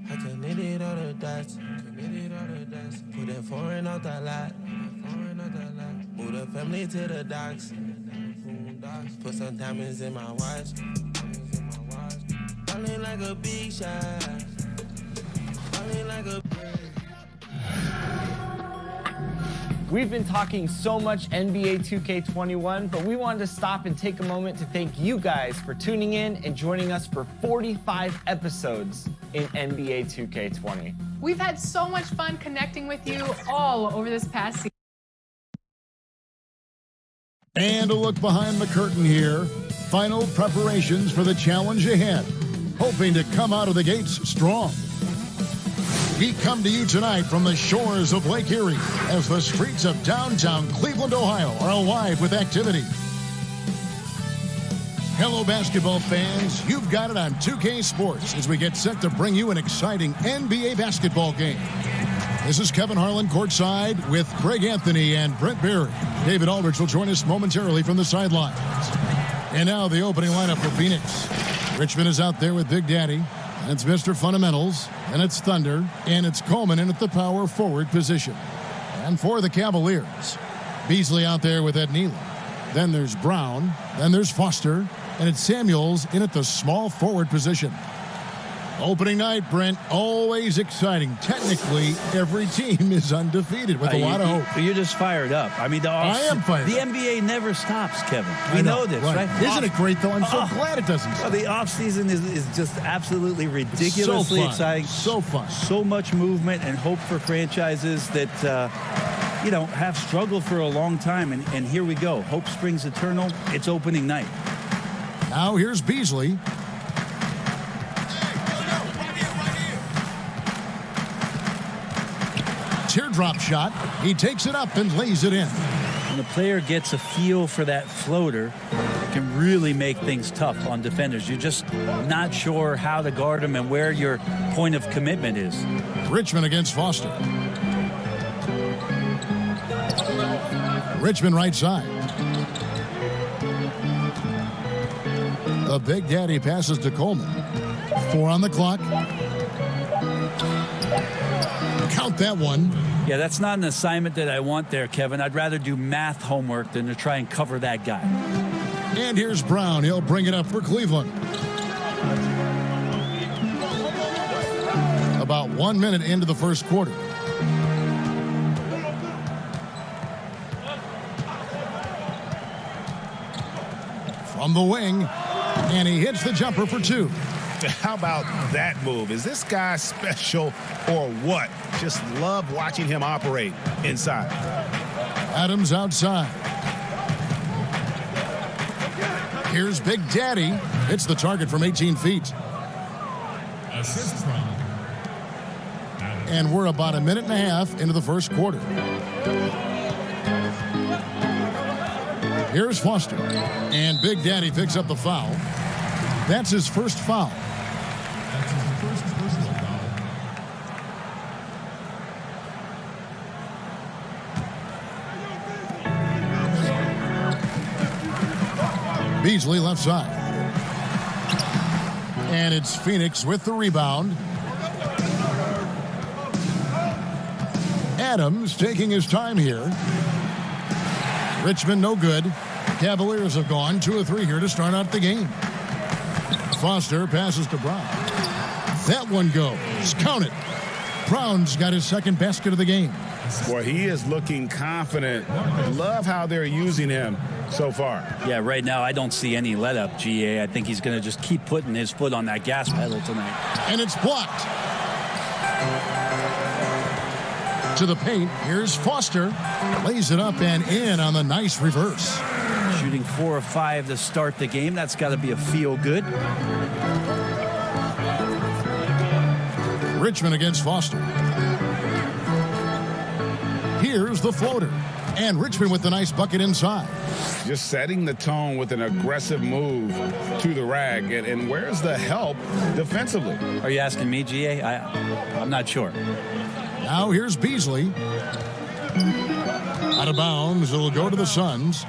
I committed all the dots. Put that foreign out that lot. Move the family to the docks. Put some diamonds in my watch. Ballin' like a big shot. Ballin' like a... We've been talking so much NBA 2K21, but we wanted to stop and take a moment to thank you guys for tuning in and joining us for 45 episodes in NBA 2K20. We've had so much fun connecting with you all over this past season. And a look behind the curtain here. Final preparations for the challenge ahead. Hoping to come out of the gates strong. We come to you tonight from the shores of Lake Erie as the streets of downtown Cleveland, Ohio are alive with activity. Hello, basketball fans. You've got it on 2K Sports as we get set to bring you an exciting NBA basketball game. This is Kevin Harlan courtside with Greg Anthony and Brent Berry. David Aldridge will join us momentarily from the sidelines. And now the opening lineup for Phoenix. Richmond is out there with Big Daddy. And it's Mr. Fundamentals. And it's Thunder. And it's Coleman in at the power forward position. And for the Cavaliers, Beasley out there with Ed Nealon. Then there's Brown. Then there's Foster. And it's Samuels in at the small forward position. Opening night, Brent, always exciting. Technically, every team is undefeated with a lot of hope. You're just fired up. I mean, I am fired the up. NBA never stops, Kevin. We know this, right? Isn't it great, though? I'm so glad it doesn't stop. Well, the offseason is just absolutely ridiculously so exciting. So fun. So much movement and hope for franchises that, have struggled for a long time. And here we go. Hope springs eternal. It's opening night. Now here's Beasley. Teardrop shot. He takes it up and lays it in. When the player gets a feel for that floater, it can really make things tough on defenders. You're just not sure how to guard them and where your point of commitment is. Richmond against Foster. Richmond right side. The Big Daddy passes to Coleman. 4 on the clock. Count that one. Yeah, that's not an assignment that I want there, Kevin. I'd rather do math homework than to try and cover that guy. And here's Brown. He'll bring it up for Cleveland. About 1 minute into the first quarter. From the wing. And he hits the jumper for 2. How about that move? Is this guy special or what? Just love watching him operate inside. Adams outside. Here's Big Daddy. Hits the target from 18 feet. And we're about 1.5 minutes into the first quarter. Here's Foster. And Big Daddy picks up the foul. That's his first foul. Beasley left side. And it's Phoenix with the rebound. Adams taking his time here. Richmond no good. Cavaliers have gone 2 of 3 here to start out the game. Foster passes to Brown. That one goes. Count it. Brown's got his second basket of the game. Boy, he is looking confident. Love how they're using him so far. Yeah, right now I don't see any let up, GA. I think he's going to just keep putting his foot on that gas pedal tonight. And it's blocked. To the paint. Here's Foster. Lays it up and in on the nice reverse. Shooting 4 of 5 to start the game. That's got to be a feel good. Richmond against Foster. Here's the floater. And Richmond with the nice bucket inside. Just setting the tone with an aggressive move to the rag. And where's the help defensively? Are you asking me, GA? I'm not sure. Now here's Beasley. Out of bounds. It'll go to the Suns.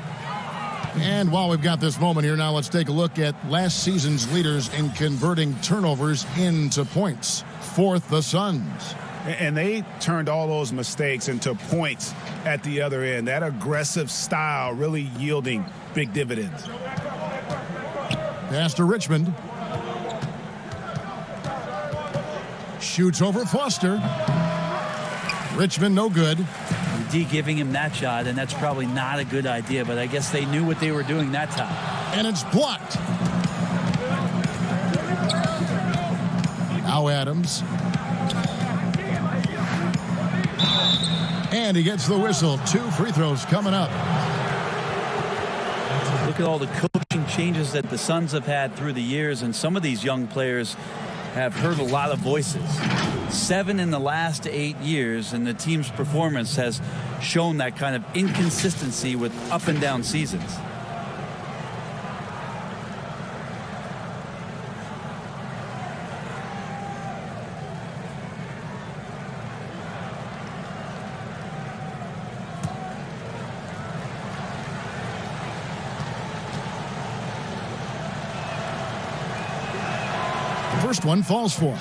And while we've got this moment here, now let's take a look at last season's leaders in converting turnovers into points. 4th the Suns. And they turned all those mistakes into points at the other end. That aggressive style really yielding big dividends. Pass to Richmond. Shoots over Foster. Richmond no good. D giving him that shot, and that's probably not a good idea, but I guess they knew what they were doing that time. And it's blocked. Now Adams. And he gets the whistle. 2 free throws coming up. Look at all the coaching changes that the Suns have had through the years, and some of these young players have heard a lot of voices. 7 in the last 8 years, and the team's performance has shown that kind of inconsistency with up and down seasons. First one falls for him.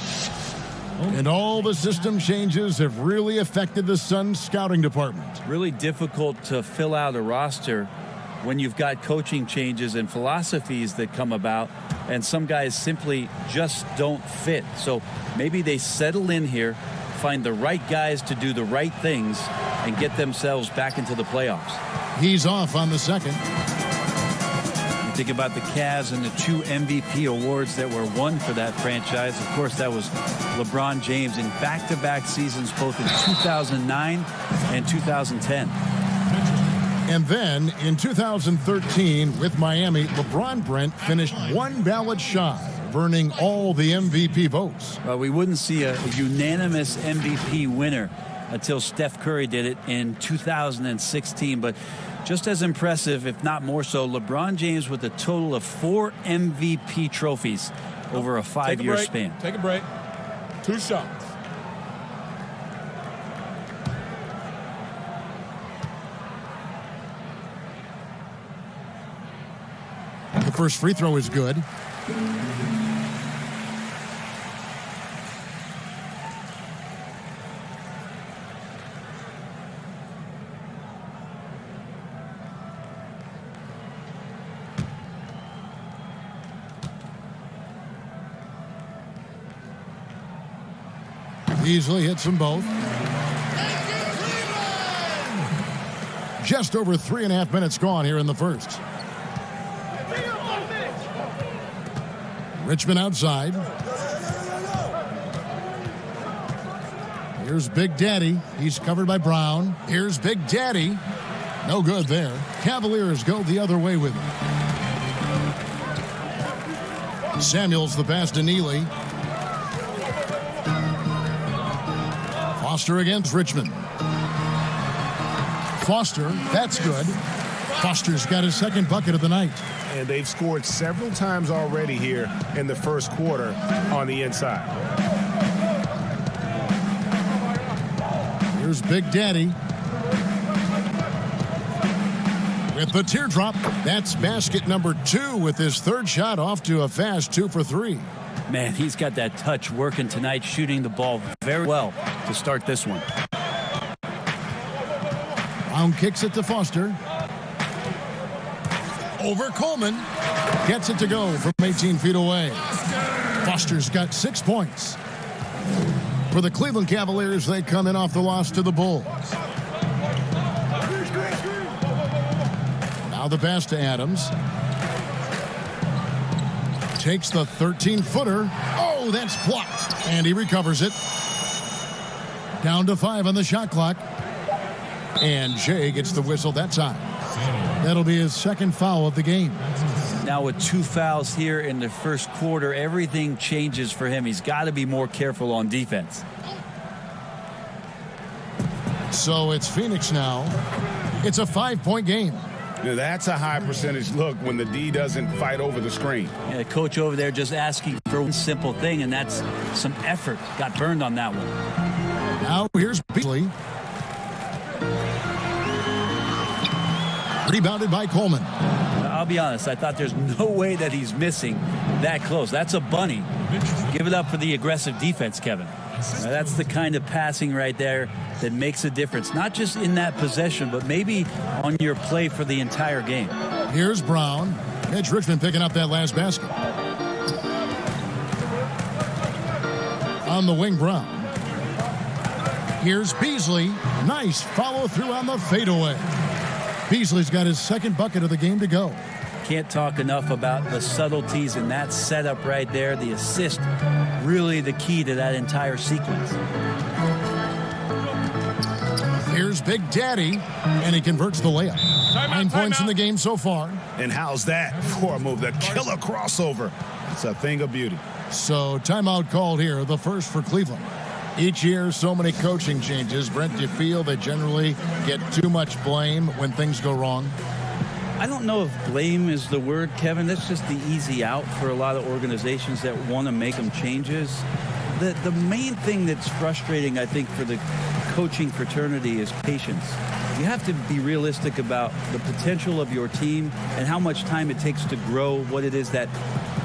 And all the system changes have really affected the Suns scouting department. Really difficult to fill out a roster when you've got coaching changes and philosophies that come about, and some guys simply just don't fit. So maybe they settle in here, find the right guys to do the right things, and get themselves back into the playoffs. He's off on the second. Think about the Cavs and the 2 MVP awards that were won for that franchise. Of course, that was LeBron James in back-to-back seasons, both in 2009 and 2010. And then in 2013 with Miami, LeBron Brent finished 1 ballot shy of earning all the MVP votes. Well, we wouldn't see a unanimous MVP winner until Steph Curry did it in 2016, but just as impressive, if not more so, LeBron James with a total of 4 MVP trophies over a 5-year span. Take a break. 2 shots. The first free throw is good. Easily hits them both. Just over 3.5 minutes gone here in the first. Richmond outside. Here's Big Daddy. He's covered by Brown. Here's Big Daddy. No good there. Cavaliers go the other way with it. Samuels the pass to Neely. Foster against Richmond. Foster, that's good. Foster's got his second bucket of the night. And they've scored several times already here in the first quarter on the inside. Here's Big Daddy. With the teardrop, that's basket number 2 with his 3rd shot off to a fast 2 for 3. Man, he's got that touch working tonight, shooting the ball very well to start this one. Brown kicks it to Foster. Over Coleman. Gets it to go from 18 feet away. Foster's got 6 points. For the Cleveland Cavaliers, they come in off the loss to the Bulls. Now the pass to Adams. Takes the 13-footer. Oh, that's blocked. And he recovers it. Down to 5 on the shot clock. And Jay gets the whistle that time. That'll be his 2nd foul of the game. Now with 2 fouls here in the first quarter, everything changes for him. He's got to be more careful on defense. So it's Phoenix now. It's a 5-point game. Now, that's a high percentage look when the D doesn't fight over the screen. Yeah, coach over there just asking for one simple thing, and that's some effort. Got burned on that one. Now here's Beasley. Rebounded by Coleman. I'll be honest. I thought there's no way that he's missing that close. That's a bunny. Give it up for the aggressive defense, Kevin. Now, that's the kind of passing right there that makes a difference, not just in that possession, but maybe on your play for the entire game. Here's Brown. Mitch Richmond picking up that last basket. On the wing, Brown. Here's Beasley. Nice follow through on the fadeaway. Beasley's got his second bucket of the game to go. Can't talk enough about the subtleties in that setup right there. The assist, really the key to that entire sequence. Here's Big Daddy, and he converts the layup. 9 points in the game so far. And how's that for a move? The killer crossover. It's a thing of beauty. So timeout called here, the first for Cleveland. Each year, so many coaching changes. Brent, do you feel they generally get too much blame when things go wrong? I don't know if blame is the word, Kevin. That's just the easy out for a lot of organizations that want to make them changes. The main thing that's frustrating, I think, for the coaching fraternity is patience. You have to be realistic about the potential of your team and how much time it takes to grow what it is that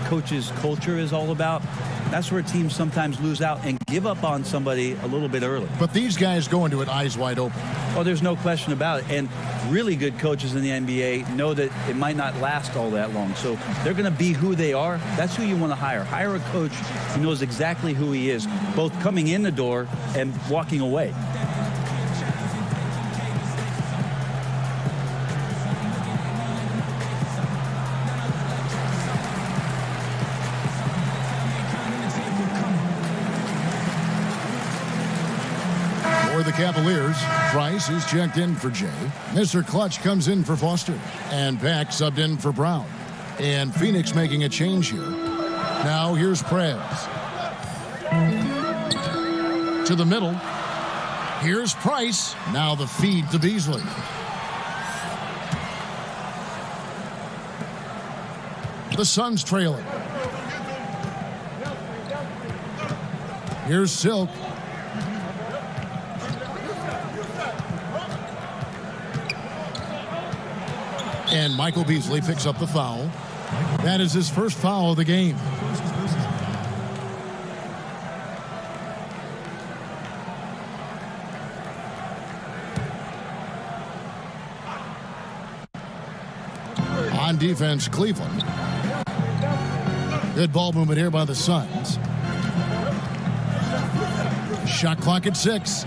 coach's culture is all about. That's where teams sometimes lose out and give up on somebody a little bit early. But these guys go into it eyes wide open. Oh, there's no question about it. And really good coaches in the NBA know that it might not last all that long. So they're going to be who they are. That's who you want to hire. Hire a coach who knows exactly who he is, both coming in the door and walking away. For the Cavaliers, Price is checked in for Jay. Mr. Clutch comes in for Foster. And Pack subbed in for Brown. And Phoenix making a change here. Now here's Prez. To the middle. Here's Price. Now the feed to Beasley. The Suns trailing. Here's Silk. And Michael Beasley picks up the foul. That is his first foul of the game. On defense, Cleveland. Good ball movement here by the Suns. Shot clock at 6.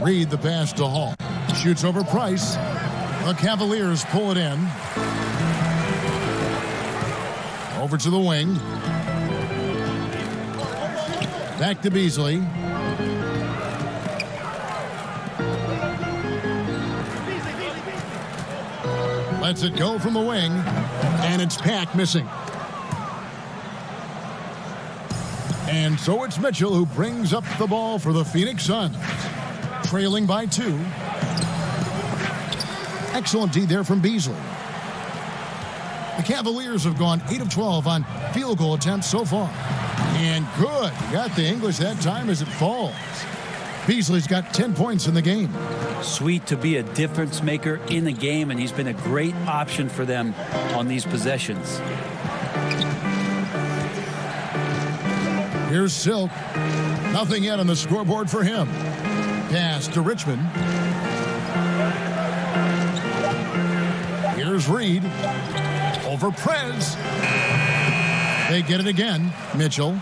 Reed the pass to Hall. Shoots over Price. The Cavaliers pull it in. Over to the wing. Back to Beasley. Lets it go from the wing. And it's Pack missing. And so it's Mitchell who brings up the ball for the Phoenix Suns. Trailing by 2. Excellent D there from Beasley. The Cavaliers have gone 8 of 12 on field goal attempts so far. And good. Got the English that time as it falls. Beasley's got 10 points in the game. Sweet to be a difference maker in the game, and he's been a great option for them on these possessions. Here's Silk. Nothing yet on the scoreboard for him. Pass to Richmond. Here's Reed. Over Prez. They get it again. Mitchell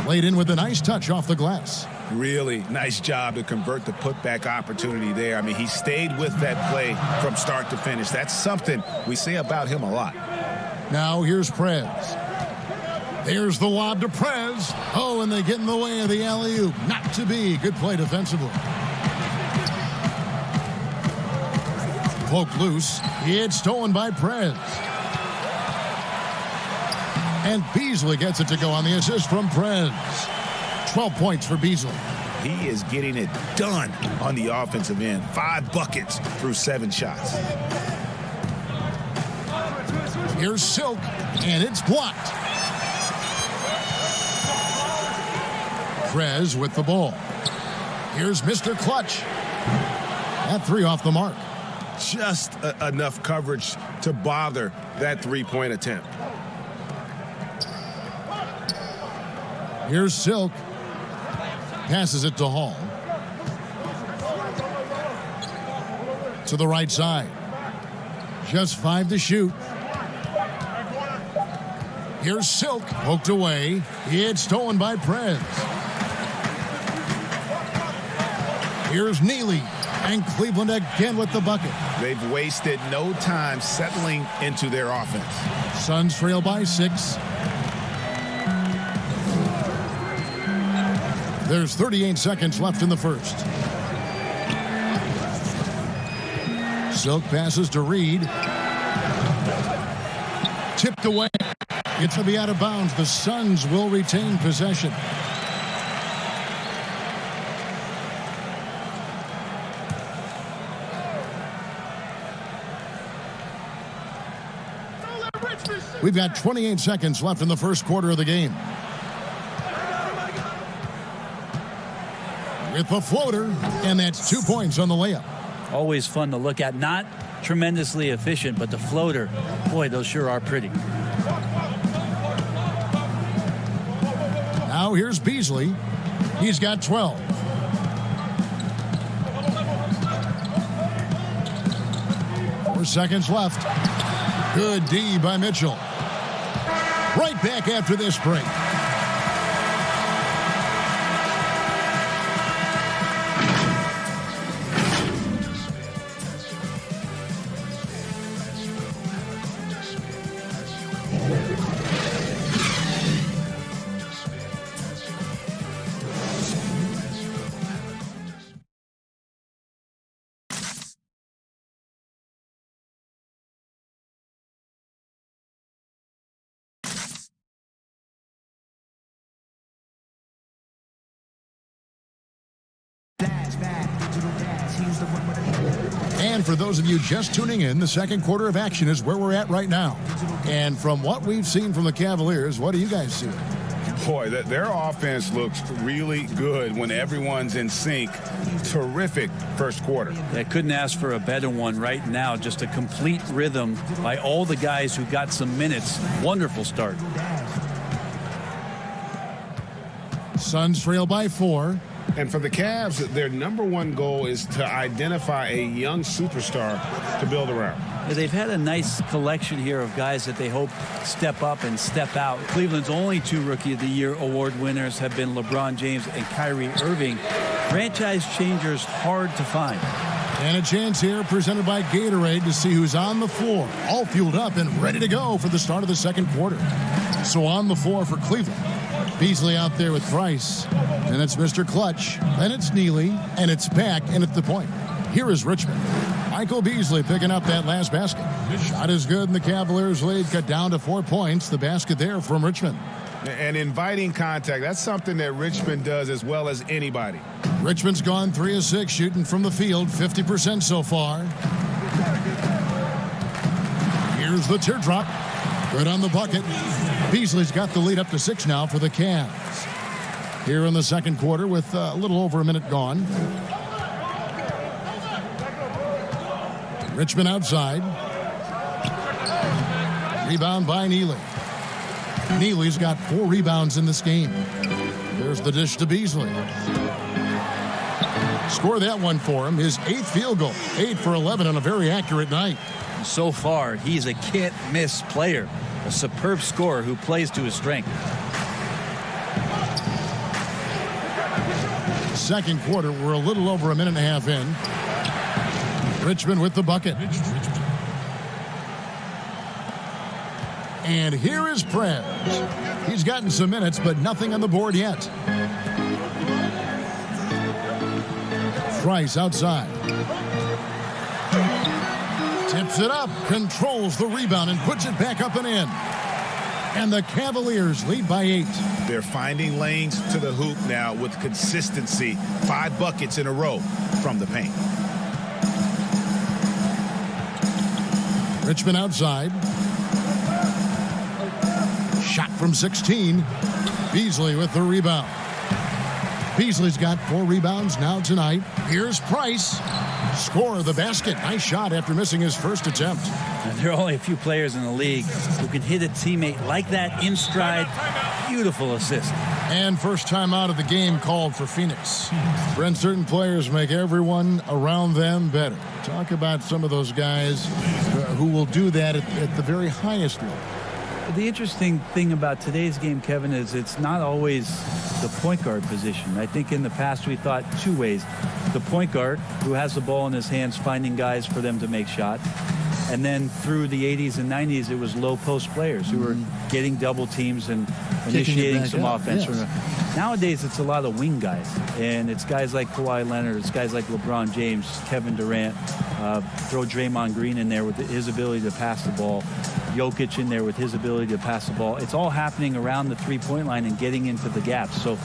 laid in with a nice touch off the glass. Really nice job to convert the putback opportunity there. I mean, he stayed with that play from start to finish. That's something we say about him a lot. Now here's Prez. There's the lob to Prez. Oh, and they get in the way of the alley-oop. Not to be. Good play defensively. Poked loose. It's stolen by Prez. And Beasley gets it to go on the assist from Prez. 12 points for Beasley. He is getting it done on the offensive end. 5 buckets through 7 shots. Here's Silk, and it's blocked. Prez with the ball. Here's Mr. Clutch. That 3 off the mark. just enough coverage to bother that three-point attempt. Here's Silk. Passes it to Hall. To the right side. Just 5 to shoot. Here's Silk. Poked away. It's stolen by Prez. Here's Neely. And Cleveland again with the bucket. They've wasted no time settling into their offense. Suns trail by 6. There's 38 seconds left in the first. Silk passes to Reed. Tipped away. It's to be out of bounds. The Suns will retain possession. We've got 28 seconds left in the first quarter of the game. With the floater, and that's 2 points on the layup. Always fun to look at. Not tremendously efficient, but the floater, boy, those sure are pretty. Now here's Beasley. He's got 12. Four seconds left. Good D by Mitchell. Right back after this break. And for those of you just tuning in, the second quarter of action is where we're at right now. And from what we've seen from the Cavaliers, what do you guys see? Boy, their offense looks really good when everyone's in sync. Terrific first quarter. I couldn't ask for a better one right now. Just a complete rhythm by all the guys who got some minutes. Wonderful start. Suns trail by 4. And for the Cavs, their number one goal is to identify a young superstar to build around. Yeah, they've had a nice collection here of guys that they hope step up and step out. Cleveland's only 2 Rookie of the Year award winners have been LeBron James and Kyrie Irving. Franchise changers hard to find. And a chance here presented by Gatorade to see who's on the floor, all fueled up and ready to go for the start of the second quarter. So on the floor for Cleveland, Beasley out there with Price. And it's Mr. Clutch. Then it's Neely. And it's Pack in at the point. Here is Richmond. Michael Beasley picking up that last basket. Shot is good, and the Cavaliers lead cut down to 4 points. The basket there from Richmond. And inviting contact, that's something that Richmond does as well as anybody. Richmond's gone 3 of 6 shooting from the field, 50% so far. Here's the teardrop. Good on the bucket. Beasley's got the lead up to 6 now for the Cavs. Here in the second quarter with a little over a minute gone. Richmond outside. Rebound by Neely. Neely's got 4 rebounds in this game. There's the dish to Beasley. Score that one for him. His 8th field goal. 8 for 11 on a very accurate night. So far, he's a can't-miss player. A superb scorer who plays to his strength. Second quarter, we're a little over a minute and a half in. Richmond with the bucket. And here is Prez. He's gotten some minutes, but nothing on the board yet. Price outside. Tips it up, controls the rebound, and puts it back up and in. And the Cavaliers lead by 8. They're finding lanes to the hoop now with consistency. 5 buckets in a row from the paint. Richmond outside. Shot from 16. Beasley with the rebound. Beasley's got 4 rebounds now tonight. Here's Price. score the basket. Nice shot after missing his first attempt. And there are only a few players in the league who can hit a teammate like that in stride. Beautiful assist. And first time out of the game called for Phoenix. Brent, certain players make everyone around them better. Talk about some of those guys who will do that at the very highest level. The interesting thing about today's game, Kevin, is it's not always the point guard position. I think in the past we thought two ways. The point guard, who has the ball in his hands, finding guys for them to make shots. And then through the 80s and 90s, it was low post players who were getting double teams and initiating some offense. Yes. Nowadays, it's a lot of wing guys. And it's guys like Kawhi Leonard. It's guys like LeBron James, Kevin Durant. Throw Draymond Green in there with his ability to pass the ball. Jokic in there with his ability to pass the ball. It's all happening around the three-point line and getting into the gaps. So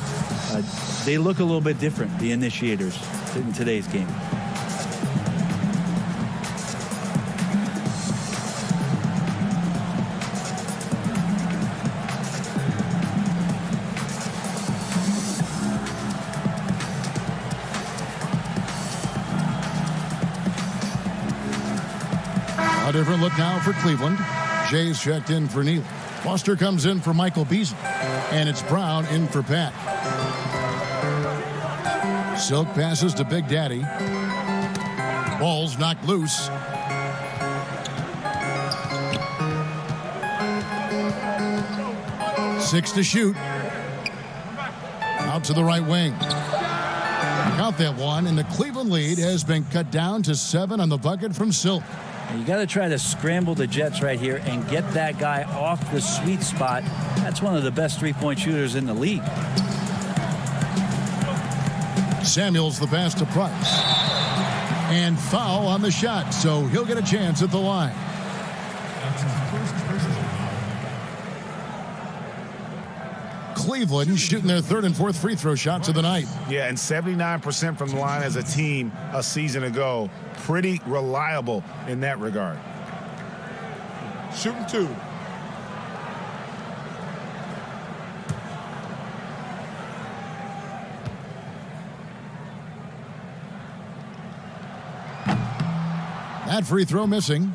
they look a little bit different, the initiators, in today's game. A different look now for Cleveland. Jay's checked in for Neal. Foster comes in for Michael Beasley. And it's Brown in for Pat. Silk passes to Big Daddy. Ball's knocked loose. Six to shoot. Out to the right wing. Count that one, and the Cleveland lead has been cut down to 7 on the bucket from Silk. You got to try to scramble the Jets right here and get that guy off the sweet spot. That's one of the best three-point shooters in the league. Samuels the pass to Price. And foul on the shot, so he'll get a chance at the line. Cleveland shooting their third and fourth free throw shots of the night. Yeah, and 79% from the line as a team a season ago. Pretty reliable in that regard. Shooting two. That free throw missing.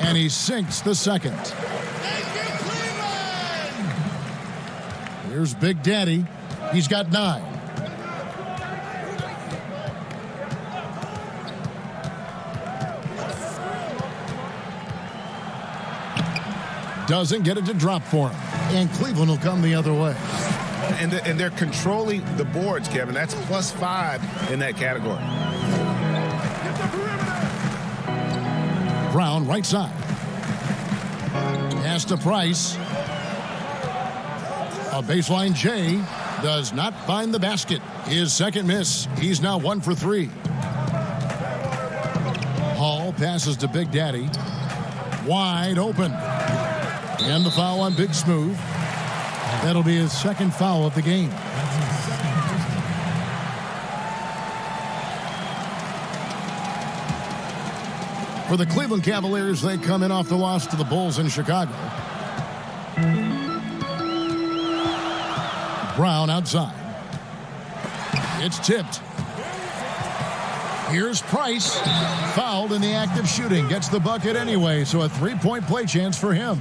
And he sinks the second. Here's Big Daddy. He's got 9. Doesn't get it to drop for him. And Cleveland will come the other way. And they're controlling the boards, Kevin. That's +5 in that category. Brown, right side. Pass to Price. A baseline J does not find the basket. His second miss. He's now 1 for 3. Hall passes to Big Daddy. Wide open. And the foul on Big Smooth. That'll be his second foul of the game. For the Cleveland Cavaliers, they come in off the loss to the Bulls in Chicago. Brown outside. It's tipped. Here's Price. Fouled in the act of shooting. Gets the bucket anyway, so a three-point play chance for him.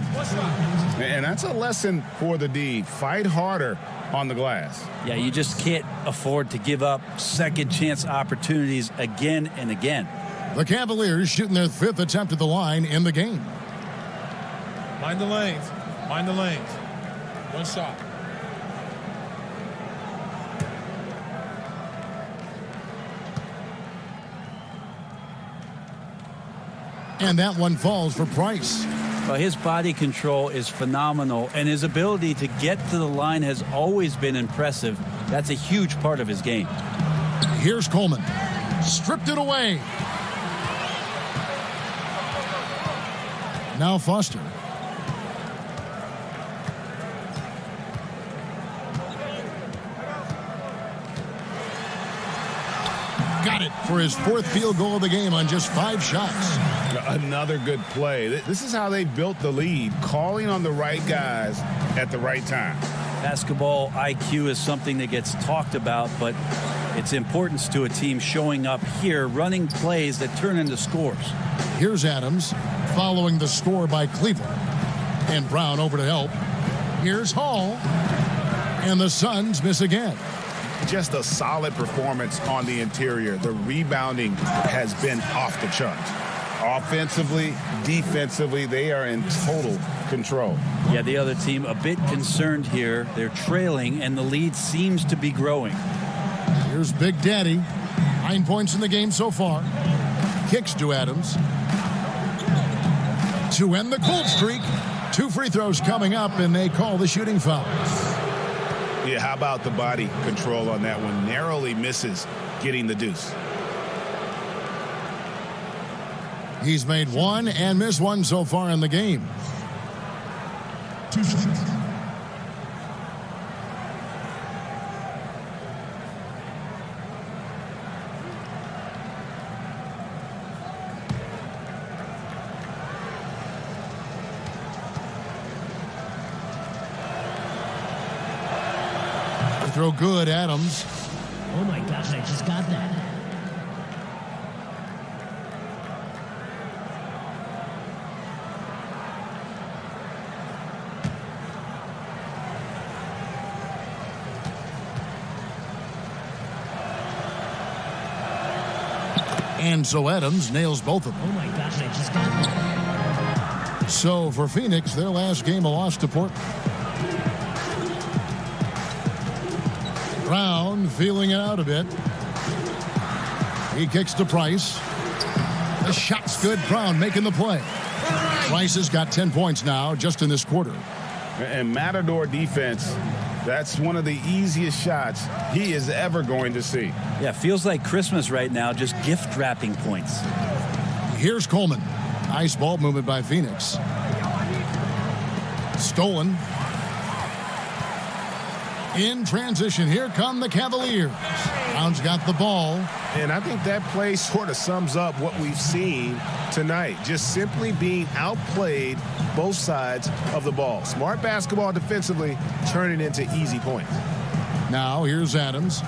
And that's a lesson for the D. Fight harder on the glass. Yeah, you just can't afford to give up second chance opportunities again and again. The Cavaliers shooting their 5th attempt at the line in the game. Mind the lanes. Mind the lanes. One shot. And that one falls for Price. Well, his body control is phenomenal, and his ability to get to the line has always been impressive. That's a huge part of his game. Here's Coleman. Stripped it away. Now Foster. Got it for his 4th field goal of the game on just 5 shots. Another good play. This is how they built the lead, calling on the right guys at the right time. Basketball IQ is something that gets talked about, but its importance to a team showing up here, running plays that turn into scores. Here's Adams following the score by Cleveland. And Brown over to help. Here's Hall. And the Suns miss again. Just a solid performance on the interior. The rebounding has been off the charts. Offensively, defensively, they are in total control. Yeah, the other team a bit concerned here. They're trailing, and the lead seems to be growing. Here's Big Daddy. 9 points in the game so far. Kicks to Adams. To end the cold streak. 2 free throws coming up, and they call the shooting foul. Yeah, how about the body control on that one? Narrowly misses getting the deuce. He's made 1 and missed 1 so far in the game. 2 shots. Throw good, Adams. Oh my gosh, I just got that. And so Adams nails both of them. Oh my gosh, I just got that. So for Phoenix, their last game a loss to Portland. Brown feeling it out a bit. He kicks to Price. The shot's good. Brown making the play. Price has got 10 points now just in this quarter. And Matador defense, that's one of the easiest shots he is ever going to see. Yeah, feels like Christmas right now, just gift wrapping points. Here's Coleman. Nice ball movement by Phoenix. Stolen. In transition, here come the Cavaliers. Brown's got the ball. And I think that play sort of sums up what we've seen tonight. Just simply being outplayed both sides of the ball. Smart basketball defensively, turning into easy points. Now here's Adams.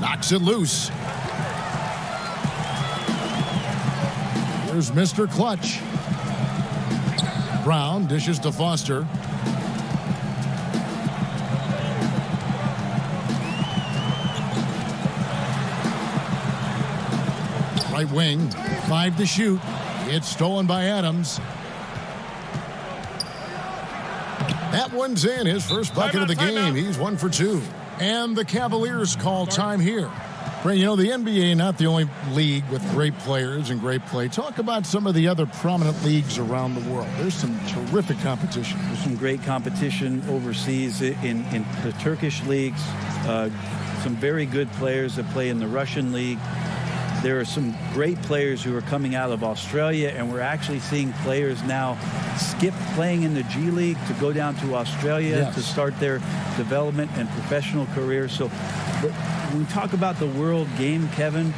Knocks it loose. Here's Mr. Clutch. Brown dishes to Foster. Right wing, 5 to shoot. It's stolen by Adams. That one's in, his first bucket of the game. He's 1 for 2. And the Cavaliers call time here. You know, the NBA not the only league with great players and great play. Talk about some of the other prominent leagues around the world. There's some terrific competition. There's some great competition overseas in the Turkish leagues. Some very good players that play in the Russian league. There are some great players who are coming out of Australia, and we're actually seeing players now skip playing in the G League to go down to Australia to start their development and professional career. So when we talk about the world game, Kevin,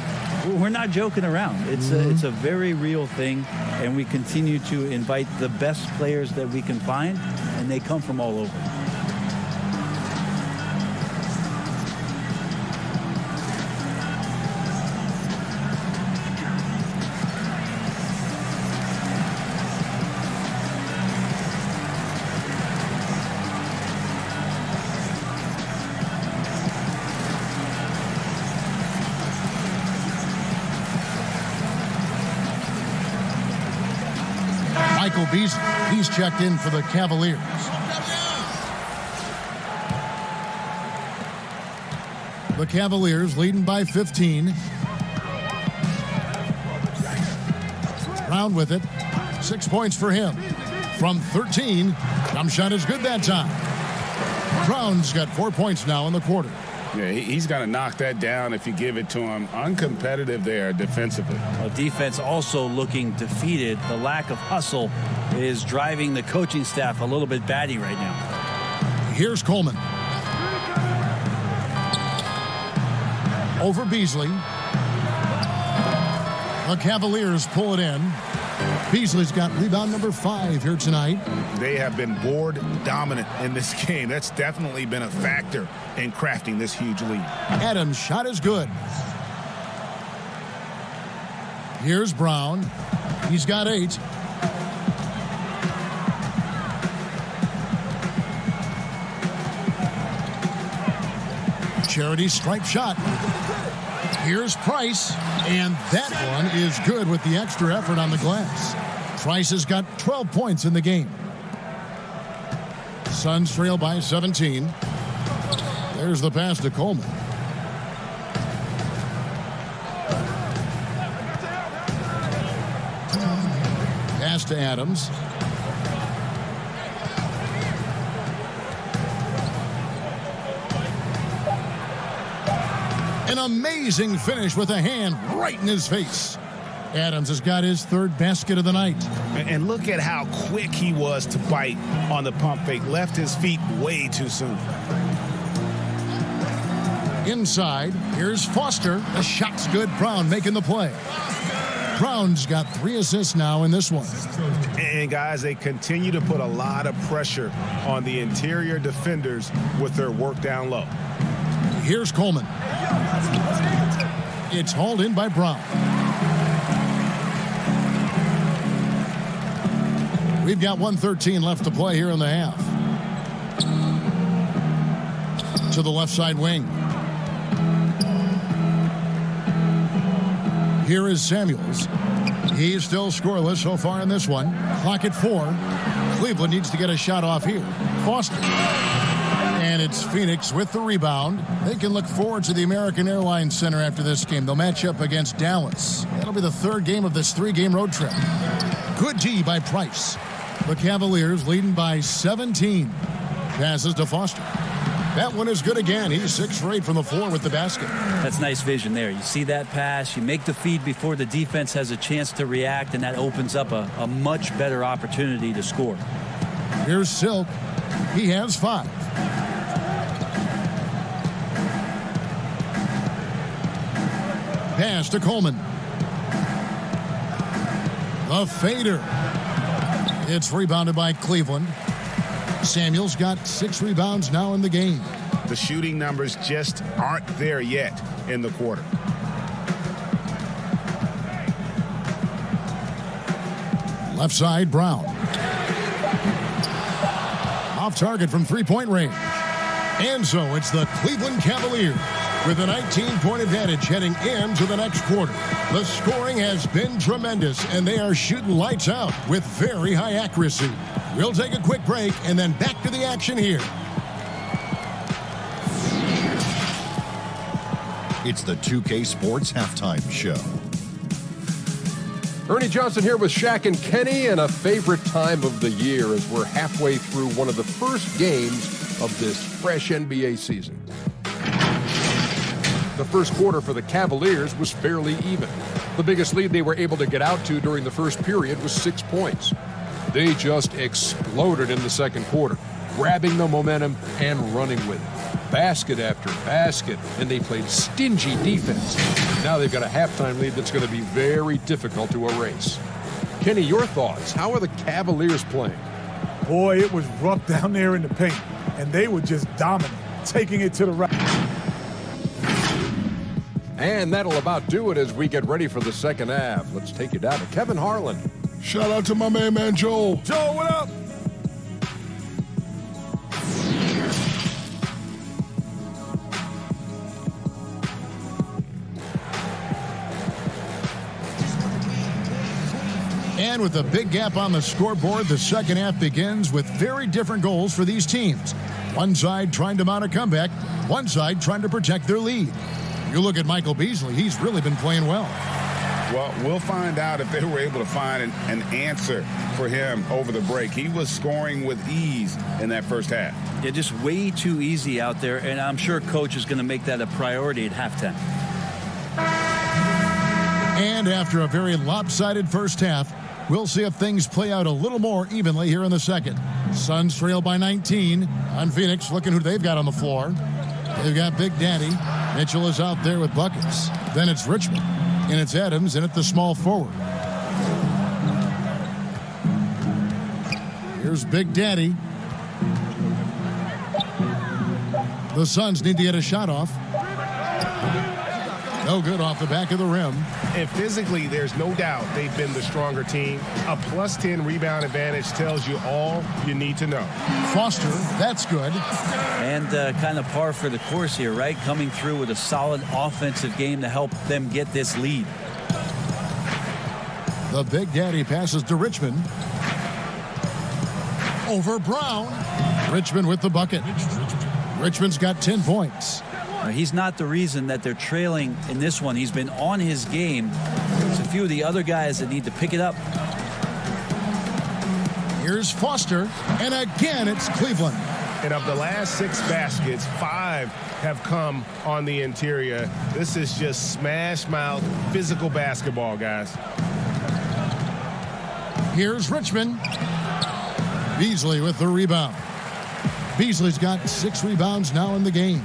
we're not joking around. It's a very real thing, and we continue to invite the best players that we can find, and they come from all over. Michael Beasley, he's checked in for the Cavaliers. The Cavaliers leading by 15. Brown with it. 6 points for him. From 13, jump shot is good that time. Brown's got 4 points now in the quarter. Yeah, he's got to knock that down if you give it to him. Uncompetitive there defensively. Well, defense also looking defeated. The lack of hustle is driving the coaching staff a little bit batty right now. Here's Coleman. over Beasley. The Cavaliers pull it in. Beasley's got rebound number 5 here tonight. They have been board dominant in this game. That's definitely been a factor in crafting this huge lead. Adams' shot is good. Here's Brown. He's got 8. Charity stripe shot. Here's Price, and that one is good with the extra effort on the glass. Price has got 12 points in the game. Suns trail by 17. There's the pass to Coleman. Pass to Adams. An amazing finish with a hand right in his face. Adams has got his 3rd basket of the night. And look at how quick he was to bite on the pump fake. Left his feet way too soon. Inside, here's Foster. The shot's good. Brown making the play. Brown's got 3 assists now in this one. And guys, they continue to put a lot of pressure on the interior defenders with their work down low. Here's Coleman. It's hauled in by Brown. We've got 1:13 left to play here in the half. To the left side wing. Here is Samuels. He's still scoreless so far in this one. Clock at 4. Cleveland needs to get a shot off here. Foster. And it's Phoenix with the rebound. They can look forward to the American Airlines Center after this game. They'll match up against Dallas. That'll be the 3rd game of this 3-game road trip. Good D by Price. The Cavaliers leading by 17. Passes to Foster. That one is good again. He's 6 for 8 from the floor with the basket. That's nice vision there. You see that pass, you make the feed before the defense has a chance to react, and that opens up a much better opportunity to score. Here's Silk. He has 5. Pass to Coleman. The fader. It's rebounded by Cleveland. Samuels got 6 rebounds now in the game. The shooting numbers just aren't there yet in the quarter. Left side, Brown. Off target from 3-point range. And so it's the Cleveland Cavaliers with a 19-point advantage heading into the next quarter. The scoring has been tremendous, and they are shooting lights out with very high accuracy. We'll take a quick break and then back to the action here. It's the 2K Sports Halftime Show. Ernie Johnson here with Shaq and Kenny, and a favorite time of the year as we're halfway through one of the first games of this fresh NBA season. The first quarter for the Cavaliers was fairly even. The biggest lead they were able to get out to during the first period was 6 points. They just exploded in the second quarter, grabbing the momentum and running with it. Basket after basket, and they played stingy defense. Now they've got a halftime lead that's going to be very difficult to erase. Kenny, your thoughts? How are the Cavaliers playing? Boy, it was rough down there in the paint, and they were just dominant, taking it to the right. And that'll about do it as we get ready for the second half. Let's take you down to Kevin Harlan. Shout out to my man Joel. Joe, what up? And with a big gap on the scoreboard, the second half begins with very different goals for these teams. One side trying to mount a comeback, one side trying to protect their lead. You look at Michael Beasley, he's really been playing well. Well, we'll find out if they were able to find an answer for him over the break. He was scoring with ease in that first half. Yeah, just way too easy out there, and I'm sure Coach is going to make that a priority at halftime. And after a very lopsided first half, we'll see if things play out a little more evenly here in the second. Suns trail by 19 on Phoenix. Looking who they've got on the floor. They've got Big Daddy. Mitchell is out there with buckets. Then it's Richmond. And it's Adams in at the small forward. Here's Big Daddy. The Suns need to get a shot off. No good off the back of the rim. And physically, there's no doubt they've been the stronger team. A plus 10 rebound advantage tells you all you need to know. Foster, that's good. And kind of par for the course here, right? Coming through with a solid offensive game to help them get this lead. The Big Daddy passes to Richmond. Over Brown. Richmond with the bucket. Richmond's got 10 points. He's not the reason that they're trailing in this one. He's been on his game. It's a few of the other guys that need to pick it up. Here's Foster, and again it's Cleveland. And of the last 6 baskets, 5 have come on the interior. This is just smash mouth physical basketball, guys. Here's Richmond. Beasley with the rebound. Beasley's got 6 rebounds now in the game.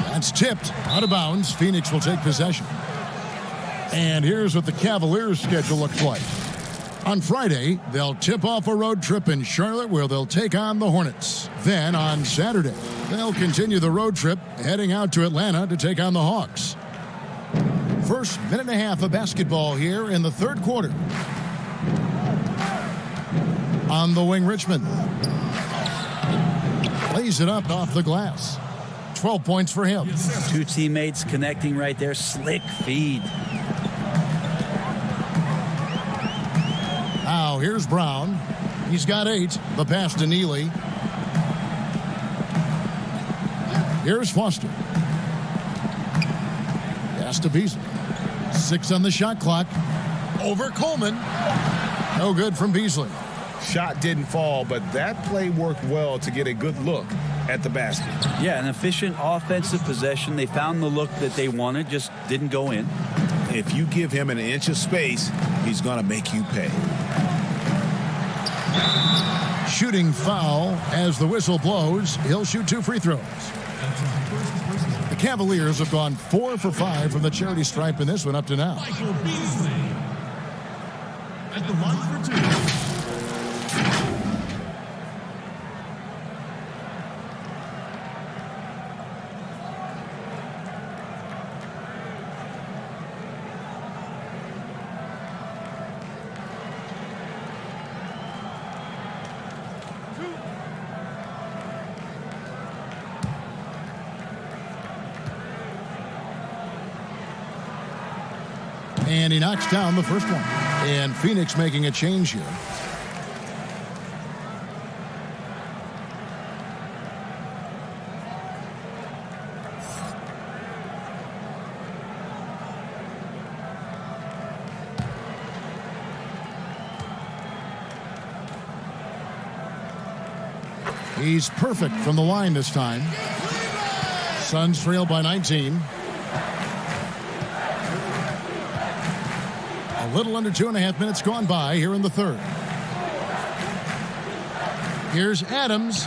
That's tipped out of bounds. Phoenix will take possession. And here's what the Cavaliers' schedule looks like. On Friday, they'll tip off a road trip in Charlotte where they'll take on the Hornets. Then on Saturday, they'll continue the road trip heading out to Atlanta to take on the Hawks. First minute and a half of basketball here in the third quarter. On the wing, Richmond. Lays it up off the glass. 12 points for him. 2 teammates connecting right there. Slick feed. Now here's Brown. He's got 8. The pass to Neely. Here's Foster. Pass to Beasley. 6 on the shot clock. Over Coleman. No good from Beasley. Shot didn't fall, but that play worked well to get a good look at the basket. Yeah, an efficient offensive possession. They found the look that they wanted, just didn't go in. If you give him an inch of space, he's going to make you pay. Shooting foul as the whistle blows. He'll shoot 2 free throws. The Cavaliers have gone 4 for 5 from the charity stripe in this one up to now. Michael Beasley at the line for 2. And he knocks down the first one. And Phoenix making a change here. He's perfect from the line this time. Suns trail by 19. A little under 2.5 minutes gone by here in the third. Here's Adams.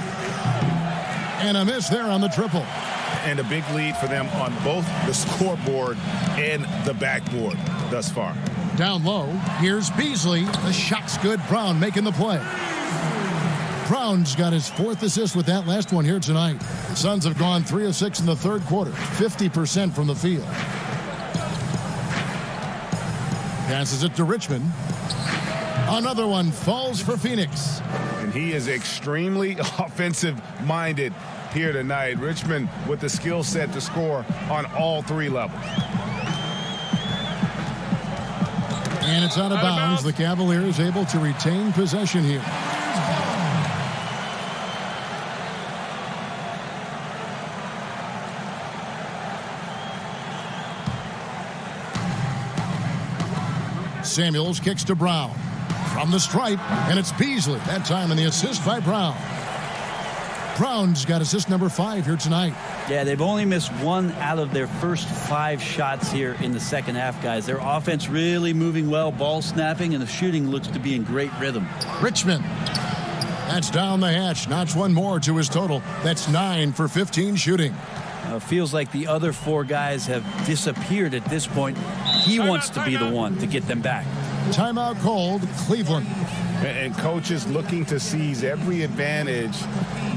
And a miss there on the triple. And a big lead for them on both the scoreboard and the backboard thus far. Down low, here's Beasley. The shot's good. Brown making the play. Brown's got his 4th assist with that last one here tonight. The Suns have gone 3 of 6 in the third quarter, 50% from the field. Passes it to Richmond. Another one falls for Phoenix. And he is extremely offensive-minded here tonight. Richmond with the skill set to score on all 3 levels. And it's out of bounds. The Cavaliers able to retain possession here. Samuels kicks to Brown. From the stripe, and it's Beasley. That time in the assist by Brown. Brown's got assist number 5 here tonight. Yeah, they've only missed 1 out of their first 5 shots here in the second half, guys. Their offense really moving well, ball snapping, and the shooting looks to be in great rhythm. Richmond. That's down the hatch. Notch one more to his total. That's 9 for 15 shooting. Feels like the other 4 guys have disappeared at this point. He wants to be the one to get them back. Timeout called, Cleveland. And coaches looking to seize every advantage,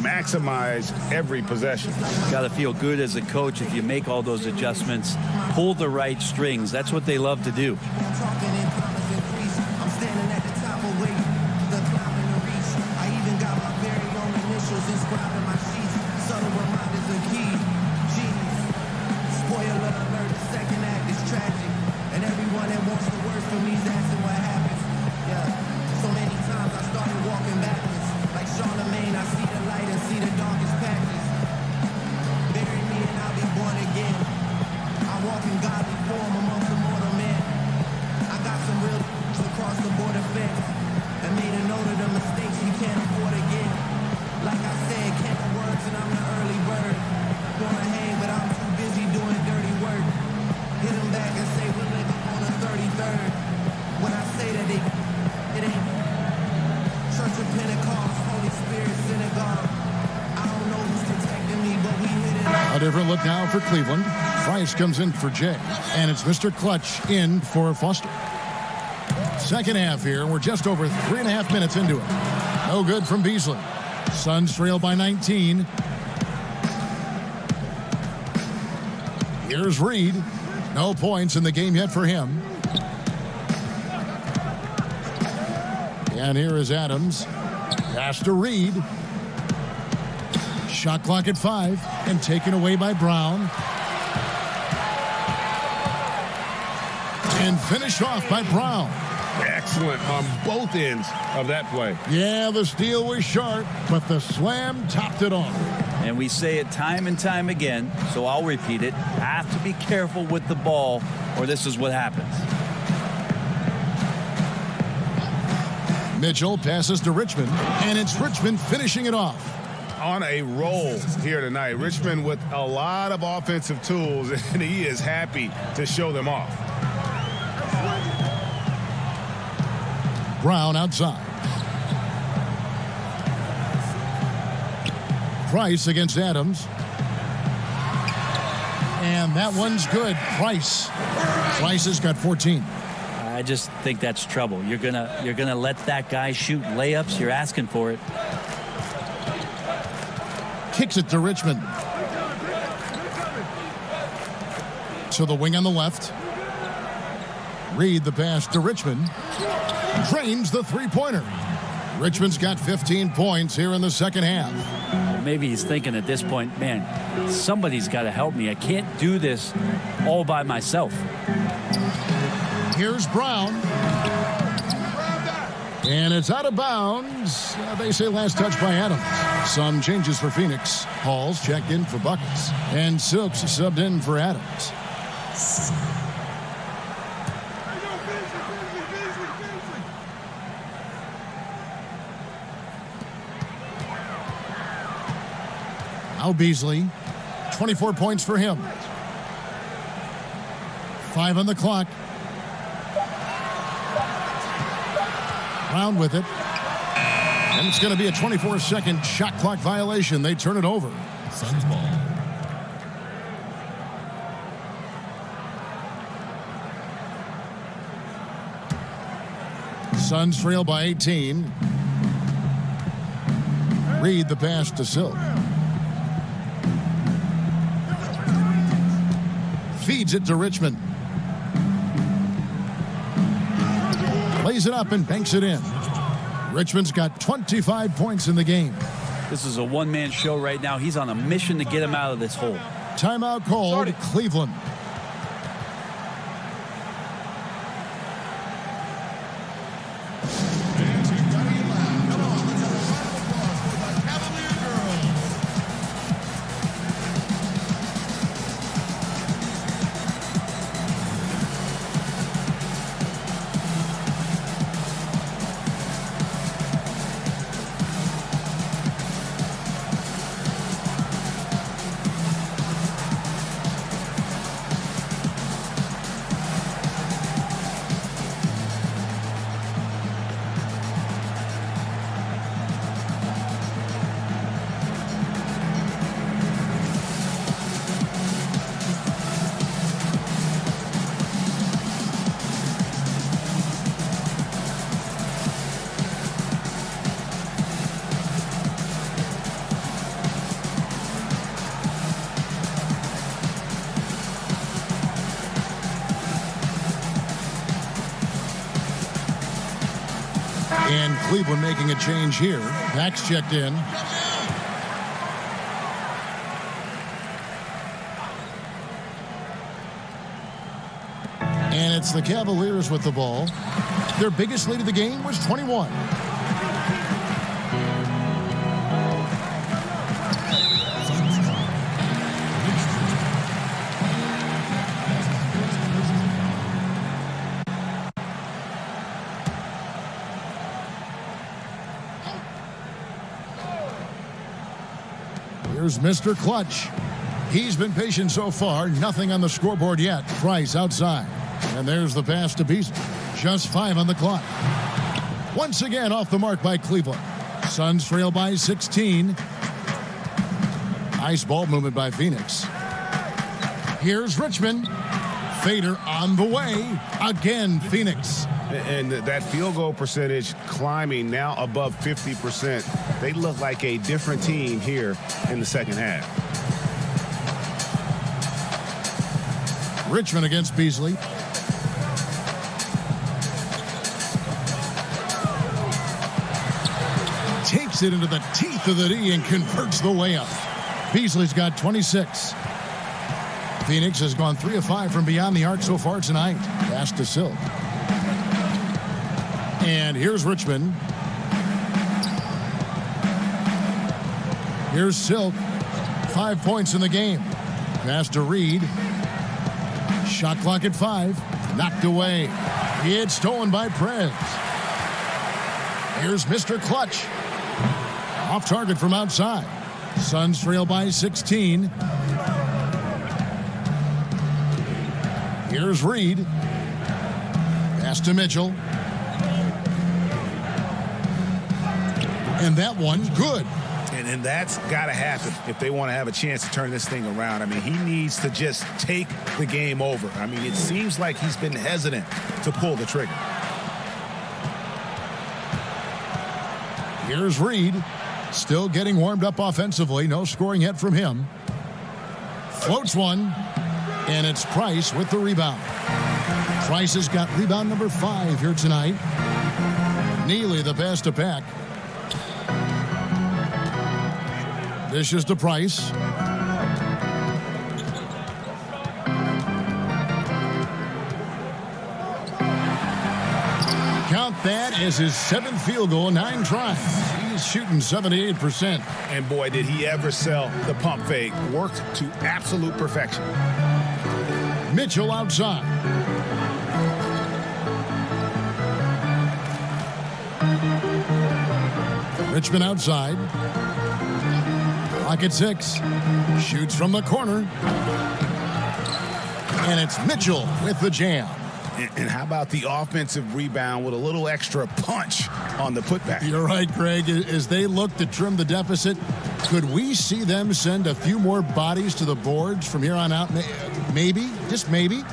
maximize every possession. Got to feel good as a coach if you make all those adjustments, pull the right strings. That's what they love to do. A different look now for Cleveland. Price comes in for Jay, and it's Mr. Clutch in for Foster. Second half here. We're just over 3.5 minutes into it. No good from Beasley. Suns trail by 19. Here's Reed. No points in the game yet for him. And here is Adams. Pass to Reed. Shot clock at 5 and taken away by Brown. And finished off by Brown. Excellent on both ends of that play. Yeah, the steal was sharp, but the slam topped it off. And we say it time and time again, so I'll repeat it. Have to be careful with the ball, or this is what happens. Mitchell passes to Richmond, and it's Richmond finishing it off. On a roll here tonight. Richmond with a lot of offensive tools, and he is happy to show them off. Brown outside. Price against Adams. And that one's good. Price has got 14. I just think that's trouble. You're gonna let that guy shoot layups. You're asking for it. Kicks it to Richmond. To the wing on the left. Reed the pass to Richmond. Drains the three-pointer. Richmond's got 15 points here in the second half. Maybe he's thinking at this point, man, somebody's got to help me. I can't do this all by myself. Here's Brown. And it's out of bounds. They say last touch by Adams. Some changes for Phoenix. Halls checked in for buckets. And Silks subbed in for Adams. Now Beasley. 24 points for him. 5 on the clock. Brown with it. And it's going to be a 24-second shot clock violation. They turn it over. Suns ball. Suns trail by 18. Reed the pass to Silk. Feeds it to Richmond. Plays it up and banks it in. Richmond's got 25 points in the game. This is a one-man show right now. He's on a mission to get him out of this hole. Timeout called Cleveland. And Cleveland making a change here. Pack's checked in. And it's the Cavaliers with the ball. Their biggest lead of the game was 21. Here's Mr. Clutch. He's been patient so far. Nothing on the scoreboard yet. Price outside. And there's the pass to Beasley. Just 5 on the clock. Once again off the mark by Cleveland. Suns trail by 16. Nice ball movement by Phoenix. Here's Richmond. Fader on the way. Again, Phoenix. And that field goal percentage climbing now above 50%. They look like a different team here in the second half. Richmond against Beasley. Takes it into the teeth of the D and converts the layup. Beasley's got 26. Phoenix has gone 3 of 5 from beyond the arc so far tonight. Pass to Silk. And here's Richmond. Here's Silk. 5 points in the game. Pass to Reed. Shot clock at 5. Knocked away. It's stolen by Prez. Here's Mr. Clutch. Off target from outside. Suns trail by 16. Here's Reed. Pass to Mitchell. And that one's good. And that's got to happen if they want to have a chance to turn this thing around. I mean, he needs to just take the game over. I mean, it seems like he's been hesitant to pull the trigger. Here's Reed. Still getting warmed up offensively. No scoring yet from him. Floats one. And it's Price with the rebound. Price has got rebound number 5 here tonight. Neely the pass to Pack. Dishes to Price. Count that as his 7th field goal, 9 tries. He's shooting 78%. And boy, did he ever sell the pump fake. Worked to absolute perfection. Mitchell outside. Richmond outside. Clock at 6. Shoots from the corner. And it's Mitchell with the jam. And how about the offensive rebound with a little extra punch on the putback? You're right, Greg. As they look to trim the deficit, could we see them send a few more bodies to the boards from here on out? Maybe, just maybe.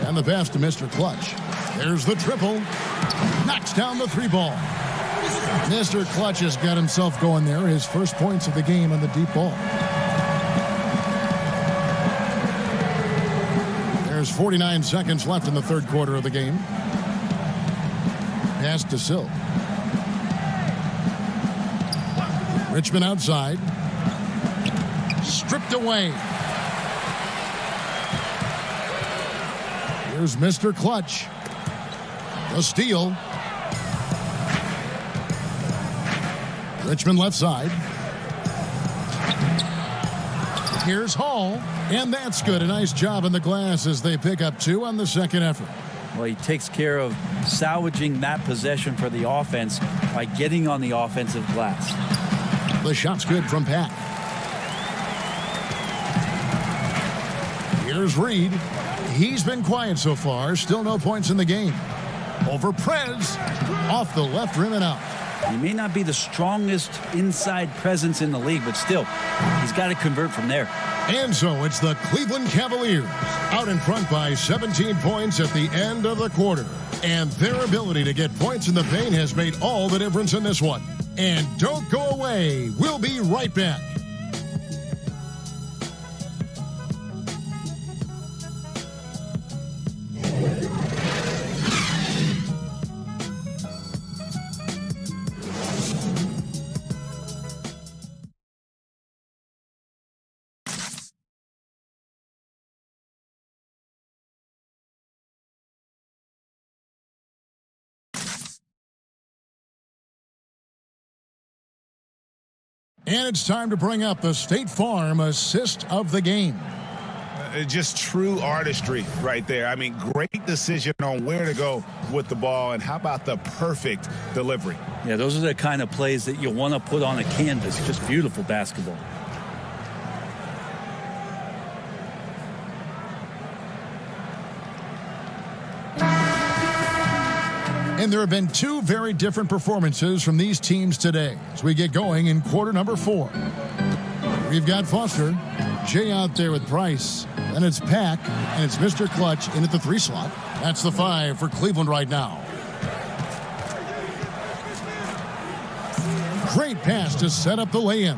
And the pass to Mr. Clutch. There's the triple. Knocks down the 3-ball. Mr. Clutch has got himself going there. His first points of the game on the deep ball. There's 49 seconds left in the third quarter of the game. Pass to Silk. Richmond outside. Stripped away. Here's Mr. Clutch. The steal. Richmond left side. Here's Hall. And that's good. A nice job in the glass as they pick up 2 on the second effort. Well, he takes care of salvaging that possession for the offense by getting on the offensive glass. The shot's good from Pat. Here's Reed. He's been quiet so far. Still no points in the game. Over Prez. Off the left rim and out. He may not be the strongest inside presence in the league, but still, he's got to convert from there. And so it's the Cleveland Cavaliers out in front by 17 points at the end of the quarter. And their ability to get points in the paint has made all the difference in this one. And don't go away. We'll be right back. And it's time to bring up the State Farm assist of the game. Just true artistry right there. I mean, great decision on where to go with the ball, and how about the perfect delivery? Yeah, those are the kind of plays that you want to put on a canvas. Just beautiful basketball. And there have been two very different performances from these teams today as we get going in quarter number 4. We've got Foster, Jay out there with Price, and it's Pack, and it's Mr. Clutch in at the 3 slot. That's the 5 for Cleveland right now. Great pass to set up the lay-in.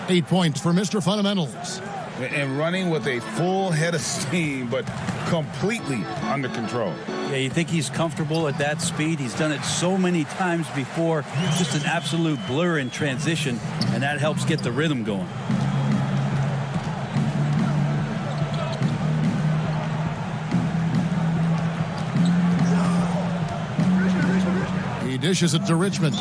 8 points for Mr. Fundamentals. And running with a full head of steam, but completely under control. Yeah, you think he's comfortable at that speed. He's done it so many times before. Just an absolute blur in transition, and that helps get the rhythm going. He dishes it to Richmond.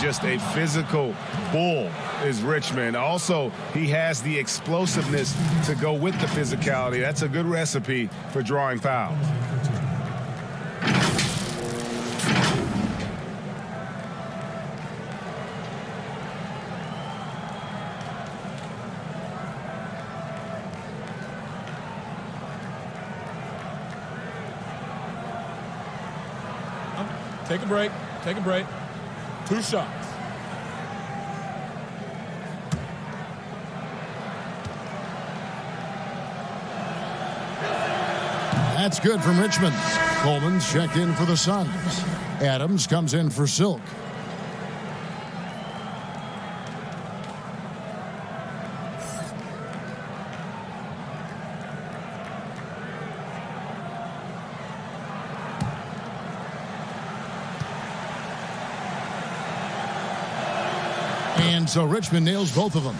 Just a physical bull is Richmond. Also, he has the explosiveness to go with the physicality. That's a good recipe for drawing fouls. Take a break. Take a break. 2 shots. That's good from Richmond. Coleman's checked in for the Suns. Adams comes in for Silk. And so Richmond nails both of them.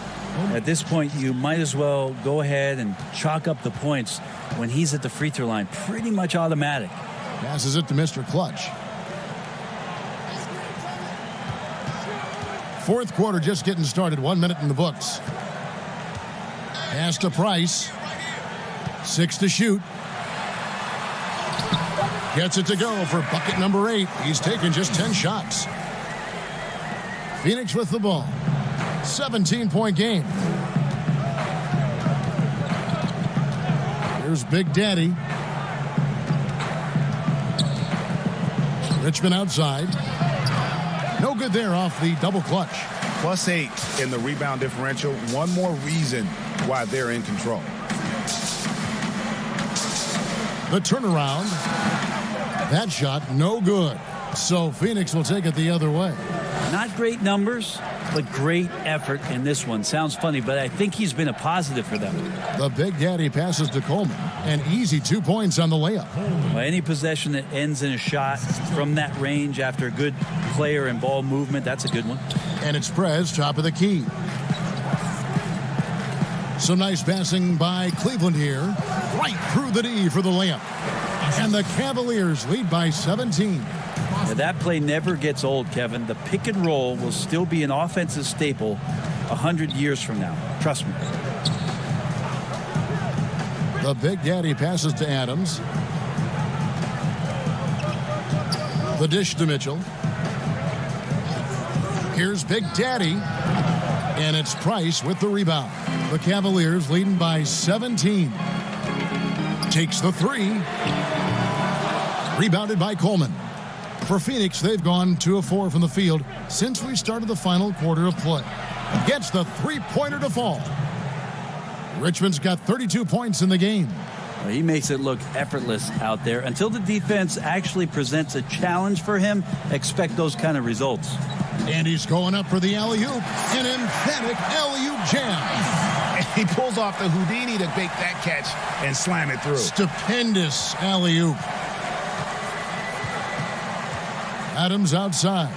At this point, you might as well go ahead and chalk up the points when he's at the free throw line. Pretty much automatic. Passes it to Mr. Clutch. 4th quarter just getting started. 1 minute in the books. Pass to Price. 6 to shoot. Gets it to go for bucket number 8. He's taken just 10 shots. Phoenix with the ball. 17-point game. Here's Big Daddy. Richmond outside. No good there off the double clutch. +8 in the rebound differential. One more reason why they're in control. The turnaround. That shot, no good. So Phoenix will take it the other way. Not great numbers, but great effort in this one. Sounds funny, but I think he's been a positive for them. The Big Daddy passes to Coleman. An easy 2 points on the layup. Well, any possession that ends in a shot from that range after a good player and ball movement, that's a good one. And it's Prez, top of the key. Some nice passing by Cleveland here. Right through the D for the layup. And the Cavaliers lead by 17. Now, that play never gets old, Kevin. The pick and roll will still be an offensive staple 100 years from now. Trust me. The Big Daddy passes to Adams. The dish to Mitchell. Here's Big Daddy. And it's Price with the rebound. The Cavaliers leading by 17. Takes the 3. Rebounded by Coleman. For Phoenix, they've gone 2 of 4 from the field since we started the final quarter of play. Gets the 3-pointer to fall. Richmond's got 32 points in the game. Well, he makes it look effortless out there. Until the defense actually presents a challenge for him, expect those kind of results. And he's going up for the alley-oop. An emphatic alley-oop jam. He pulls off the Houdini to make that catch and slam it through. Stupendous alley-oop. Adams outside.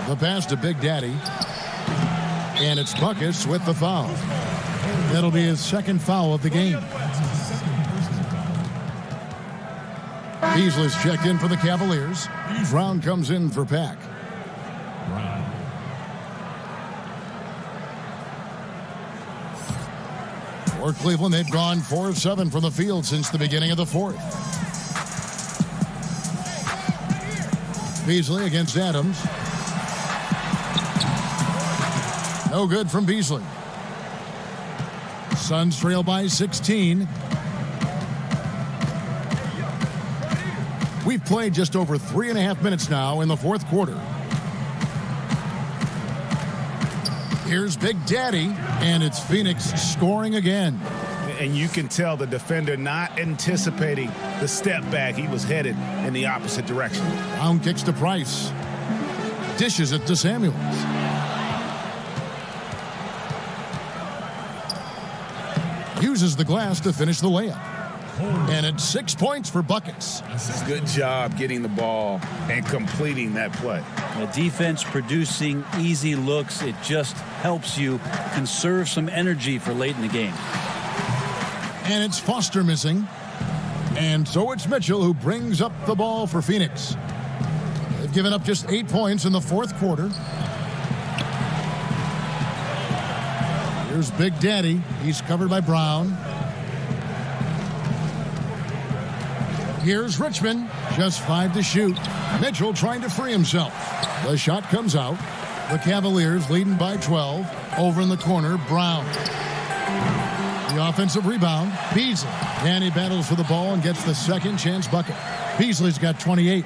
The pass to Big Daddy. And it's Buckets with the foul. That'll be his 2nd foul of the game. Beasley's checked in for the Cavaliers. Brown comes in for Pack. For Cleveland, they've gone 4 of 7 from the field since the beginning of the fourth. Beasley against Adams. No good from Beasley. Suns trail by 16. We've played just over 3.5 minutes now in the fourth quarter. Here's Big Daddy, and it's Phoenix scoring again. And you can tell the defender not anticipating the step back. He was headed in the opposite direction. Brown kicks to Price. Dishes it to Samuels. Uses the glass to finish the layup. And it's 6 points for buckets. Good job getting the ball and completing that play. The defense producing easy looks. It just helps you conserve some energy for late in the game. And it's Foster missing. And so it's Mitchell who brings up the ball for Phoenix. They've given up just 8 points in the fourth quarter. Here's Big Daddy. He's covered by Brown. Here's Richmond. Just 5 to shoot. Mitchell trying to free himself. The shot comes out. The Cavaliers leading by 12. Over in the corner, Brown. The offensive rebound, Beasley. And he battles for the ball and gets the second chance bucket. Beasley's got 28.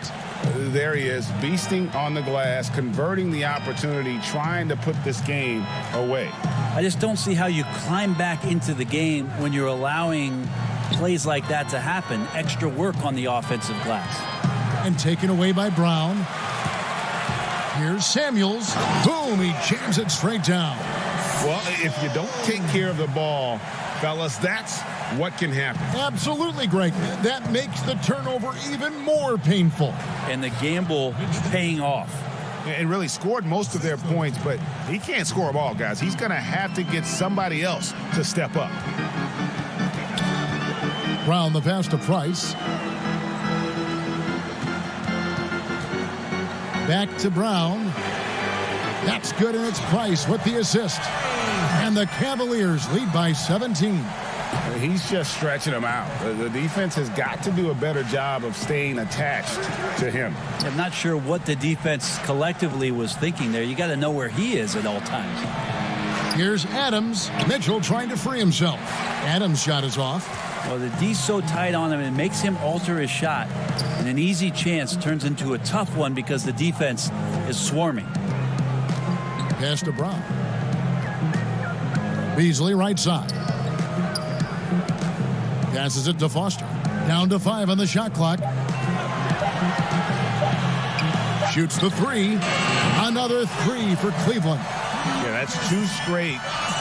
There he is, beasting on the glass, converting the opportunity, trying to put this game away. I just don't see how you climb back into the game when you're allowing plays like that to happen. Extra work on the offensive glass. And taken away by Brown. Here's Samuels. Boom, he jams it straight down. Well, if you don't take care of the ball, fellas, that's what can happen. Absolutely, Greg. That makes the turnover even more painful. And the gamble paying off. And really scored most of their points, but he can't score them all, guys. He's going to have to get somebody else to step up. Brown the pass to Price. Back to Brown. That's good, and it's Price with the assist. And the Cavaliers lead by 17. He's just stretching them out. The defense has got to do a better job of staying attached to him. I'm not sure what the defense collectively was thinking there. You got to know where he is at all times. Here's Adams. Mitchell trying to free himself. Adams' shot is off. Well, the D's so tight on him, it makes him alter his shot. And an easy chance turns into a tough one because the defense is swarming. Pass to Brown. Beasley right side. Passes it to Foster. Down to 5 on the shot clock. Shoots the 3. Another 3 for Cleveland. Yeah, that's 2 straight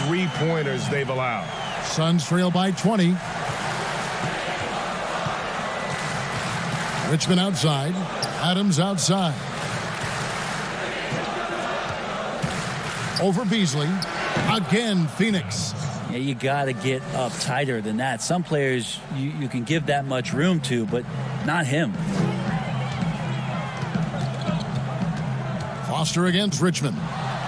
3-pointers they've allowed. Suns trail by 20. Richmond outside. Adams outside. Over Beasley. Again, Phoenix. Yeah, you got to get up tighter than that. Some players you can give that much room to, but not him. Foster against Richmond.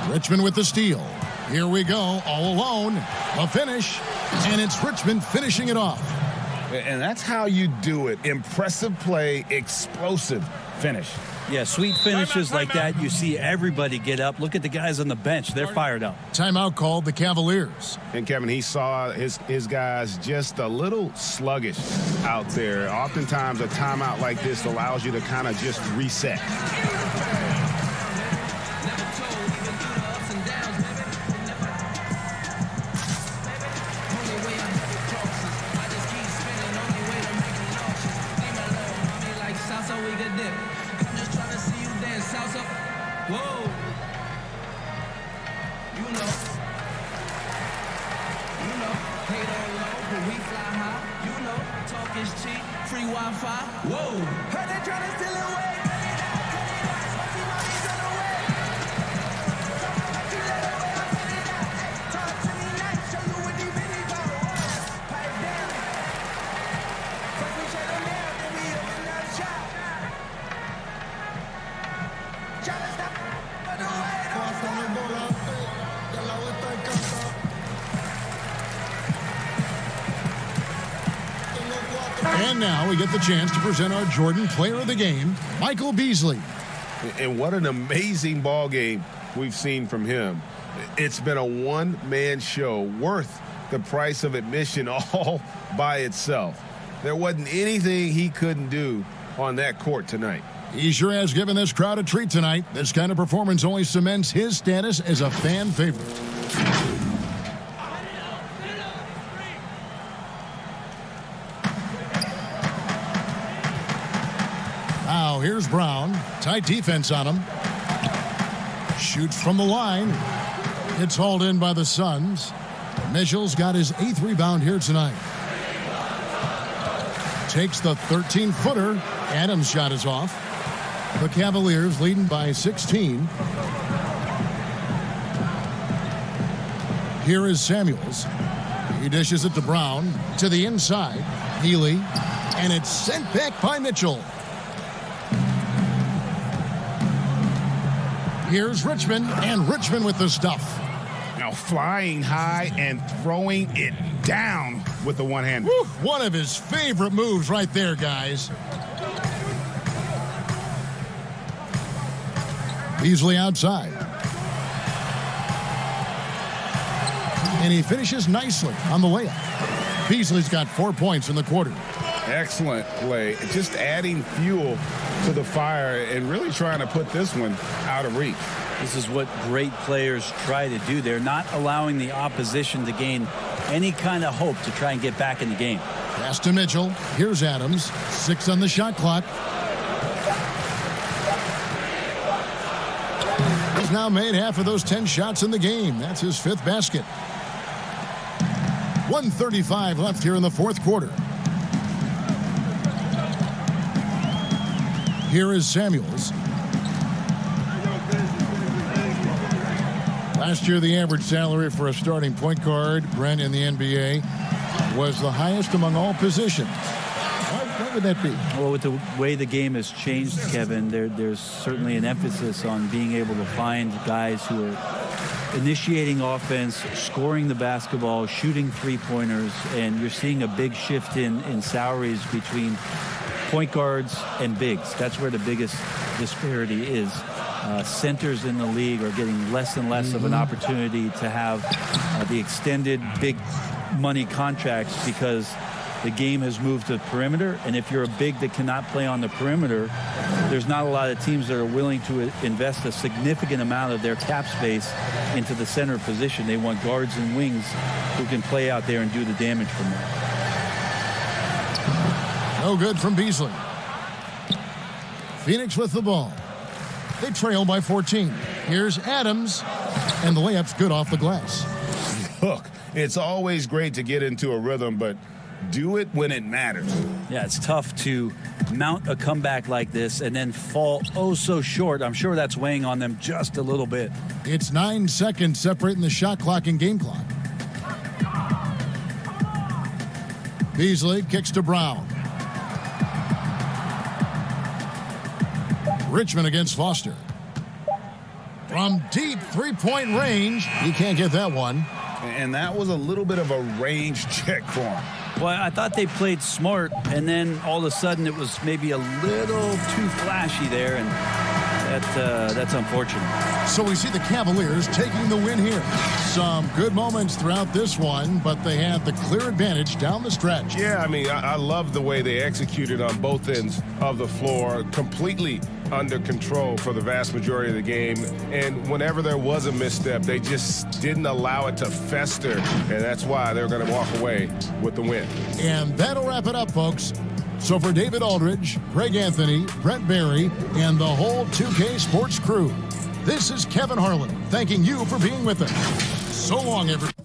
Richmond with the steal. Here we go, all alone. A finish, and it's Richmond finishing it off. And that's how you do it. Impressive play, explosive finish. Yeah, sweet finishes like that, you see everybody get up. Look at the guys on the bench. They're fired up. Timeout called the Cavaliers. And, Kevin, he saw his guys just a little sluggish out there. Oftentimes, a timeout like this allows you to kind of just reset. And now we get the chance to present our Jordan Player of the Game, Michael Beasley. And what an amazing ball game we've seen from him. It's been a one-man show worth the price of admission all by itself. There wasn't anything he couldn't do on that court tonight. He sure has given this crowd a treat tonight. This kind of performance only cements his status as a fan favorite. Now here's Brown. Tight defense on him. Shoots from the line. It's hauled in by the Suns. Mitchell's got his 8th rebound here tonight. Takes the 13-footer. Adams' shot is off. The Cavaliers leading by 16. Here is Samuels. He dishes it to Brown. To the inside. Healy. And it's sent back by Mitchell. Here's Richmond. And Richmond with the stuff. Now flying high and throwing it down with the one-hander. One of his favorite moves right there, guys. Beasley outside. And he finishes nicely on the layup. Beasley's got 4 points in the quarter. Excellent play. Just adding fuel to the fire and really trying to put this one out of reach. This is what great players try to do. They're not allowing the opposition to gain any kind of hope to try and get back in the game. Pass to Mitchell. Here's Adams. 6 on the shot clock. He's now made half of those 10 shots in the game. That's his 5th basket. 1:35 left here in the 4th quarter. Here is Samuels. Last year, the average salary for a starting point guard, Brent, in the NBA, was the highest among all positions. What would that be? Well, with the way the game has changed, Kevin, there's certainly an emphasis on being able to find guys who are initiating offense, scoring the basketball, shooting three-pointers, and you're seeing a big shift in salaries between point guards and bigs. That's where the biggest disparity is. Centers in the league are getting less and less of an opportunity to have the extended big money contracts because the game has moved to the perimeter, and if you're a big that cannot play on the perimeter, there's not a lot of teams that are willing to invest a significant amount of their cap space into the center position. They want guards and wings who can play out there and do the damage from there. No good from Beasley. Phoenix with the ball. They trail by 14. Here's Adams, and the layup's good off the glass. Look, it's always great to get into a rhythm, but do it when it matters. Yeah, it's tough to mount a comeback like this and then fall oh so short. I'm sure that's weighing on them just a little bit. It's 9 seconds separating the shot clock and game clock. Beasley kicks to Brown. Richmond against Foster. From deep three-point range, he can't get that one. And that was a little bit of a range check for him. Well, I thought they played smart, and then all of a sudden it was maybe a little too flashy there, and that's unfortunate. So we see the Cavaliers taking the win here. Some good moments throughout this one, but they had the clear advantage down the stretch. Yeah, I mean, I love the way they executed on both ends of the floor, completely under control for the vast majority of the game. And whenever there was a misstep, they just didn't allow it to fester. And that's why they're going to walk away with the win. And that'll wrap it up, folks. So for David Aldridge, Greg Anthony, Brent Barry, and the whole 2K Sports crew, this is Kevin Harlan thanking you for being with us. So long, everyone.